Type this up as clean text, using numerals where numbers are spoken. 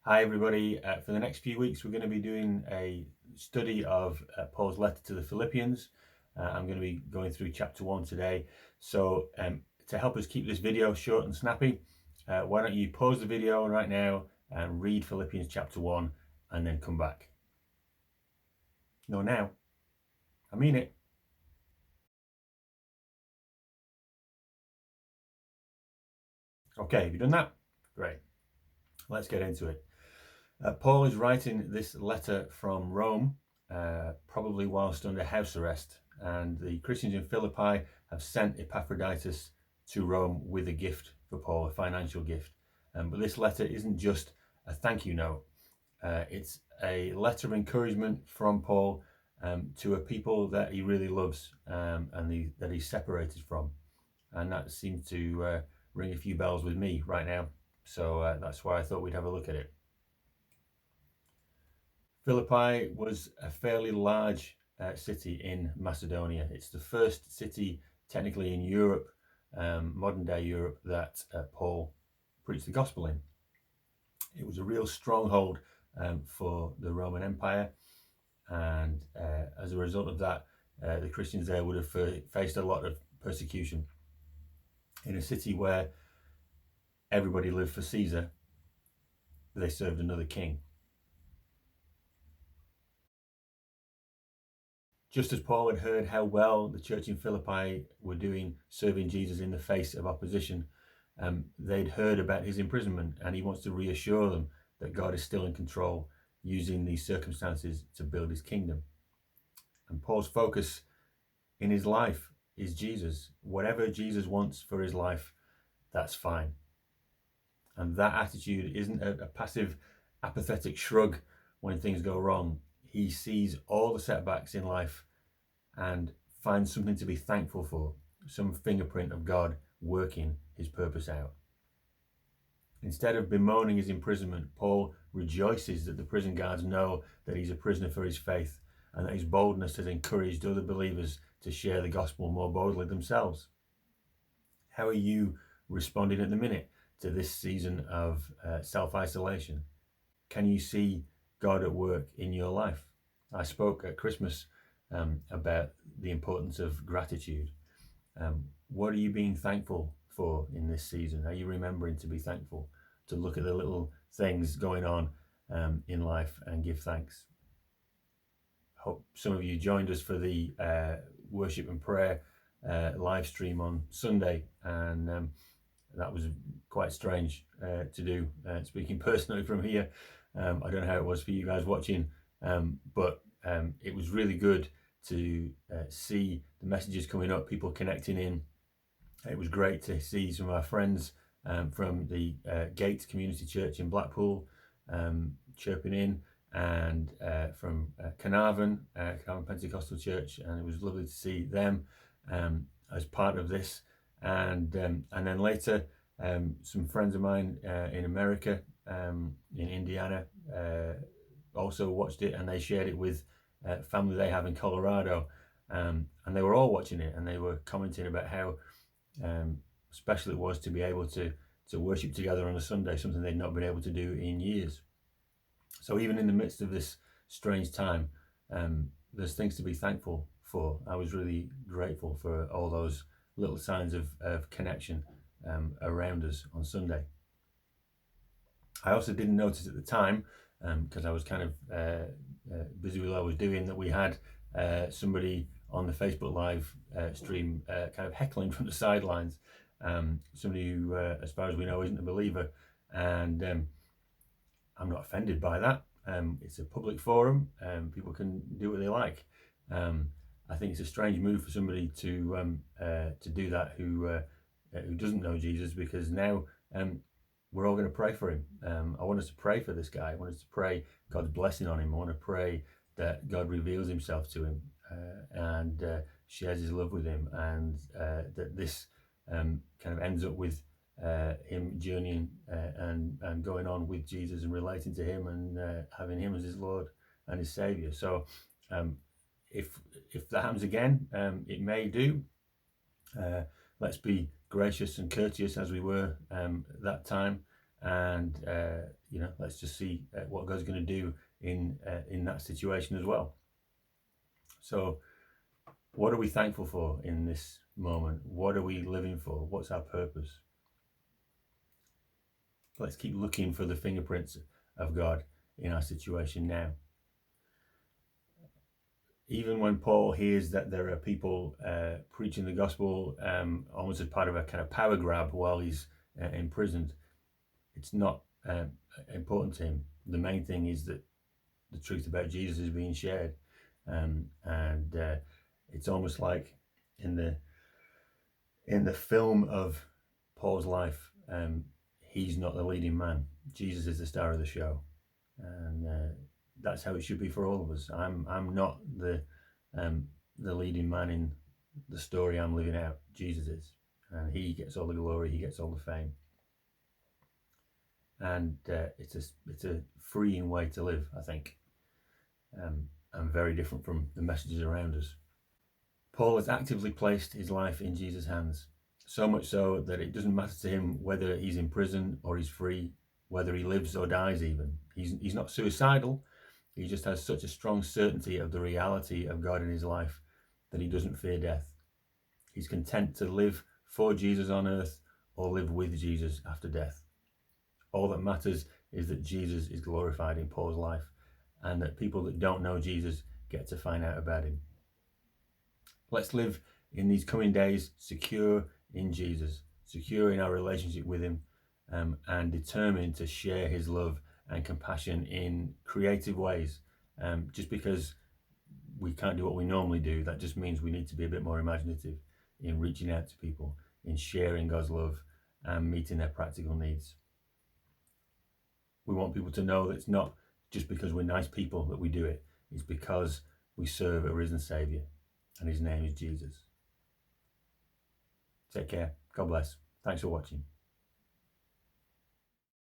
Hi everybody. For the next few weeks we're going to be doing a study of Paul's letter to the Philippians. I'm going to be going through chapter 1 today. So to help us keep this video short and snappy, why don't you pause the video right now and read Philippians chapter 1 and then come back. No, now. I mean it. Okay, have you done that? Great. Let's get into it. Paul is writing this letter from Rome, probably whilst under house arrest, and the Christians in Philippi have sent Epaphroditus to Rome with a gift for Paul, a financial gift. But this letter isn't just a thank you note. It's a letter of encouragement from Paul to a people that he really loves and that he's separated from. And that seems to ring a few bells with me right now. So that's why I thought we'd have a look at it. Philippi was a fairly large city in Macedonia. It's the first city technically in Europe, modern day Europe, that Paul preached the gospel in. It was a real stronghold for the Roman Empire, and as a result of that, the Christians there would have faced a lot of persecution. In a city where everybody lived for Caesar, they served another king. Just as Paul had heard how well the church in Philippi were doing serving Jesus in the face of opposition, they'd heard about his imprisonment, and he wants to reassure them that God is still in control, using these circumstances to build his kingdom. And Paul's focus in his life is Jesus. Whatever Jesus wants for his life, that's fine. And that attitude isn't a passive, apathetic shrug when things go wrong. He sees all the setbacks in life and finds something to be thankful for, some fingerprint of God working his purpose out. Instead of bemoaning his imprisonment, Paul rejoices that the prison guards know that he's a prisoner for his faith, and that his boldness has encouraged other believers to share the gospel more boldly themselves. How are you responding at the minute to this season of self-isolation? Can you see God at work in your life? I spoke at Christmas about the importance of gratitude. What are you being thankful for in this season? Are you remembering to be thankful, to look at the little things going on in life and give thanks? Hope some of you joined us for the worship and prayer live stream on Sunday, and that was quite strange to do, speaking personally from here. I don't know how it was for you guys watching, but it was really good to see the messages coming up, people connecting in. It was great to see some of our friends from the Gate Community Church in Blackpool chirping in, and from Carnarvon Pentecostal Church, and it was lovely to see them as part of this. And then later, some friends of mine in America, in Indiana, also watched it, and they shared it with family they have in Colorado, and they were all watching it, and they were commenting about how special it was to be able to worship together on a Sunday, something they'd not been able to do in years. So even in the midst of this strange time, there's things to be thankful for. I was really grateful for all those little signs of connection around us on Sunday. I also didn't notice at the time, because I was kind of busy with what I was doing, that we had somebody on the Facebook Live stream kind of heckling from the sidelines, somebody who, as far as we know, isn't a believer. And I'm not offended by that. It's a public forum, people can do what they like. I think it's a strange move for somebody to do that who doesn't know Jesus, because now we're all going to pray for him. I want us to pray for this guy. I want us to pray God's blessing on him. I want to pray that God reveals himself to him and shares his love with him, and that this kind of ends up with him journeying and going on with Jesus and relating to him and having him as his Lord and his Savior. So if that happens again, it may do. Let's be gracious and courteous as we were that time, and let's just see what God's going to do in that situation as well. So what are we thankful for in this moment? What are we living for? What's our purpose? Let's keep looking for the fingerprints of God in our situation now. Even when Paul hears that there are people preaching the gospel almost as part of a kind of power grab while he's imprisoned, it's not important to him. The main thing is that the truth about Jesus is being shared, and it's almost like in the film of Paul's life, he's not the leading man. Jesus is the star of the show, and that's how it should be for all of us. I'm not the leading man in the story I'm living out. Jesus is, and he gets all the glory. He gets all the fame, and it's a freeing way to live, I think, and very different from the messages around us. Paul has actively placed his life in Jesus' hands, so much so that it doesn't matter to him whether he's in prison or he's free, whether he lives or dies even. He's not suicidal. He just has such a strong certainty of the reality of God in his life that he doesn't fear death. He's content to live for Jesus on earth or live with Jesus after death. All that matters is that Jesus is glorified in Paul's life, and that people that don't know Jesus get to find out about him. Let's live in these coming days secure in Jesus, secure in our relationship with him, and determined to share his love and compassion in creative ways. Just because we can't do what we normally do, that just means we need to be a bit more imaginative in reaching out to people, in sharing God's love and meeting their practical needs. We want people to know that it's not just because we're nice people that we do it. It's because we serve a risen Saviour, and his name is Jesus. Take care. God bless. Thanks for watching.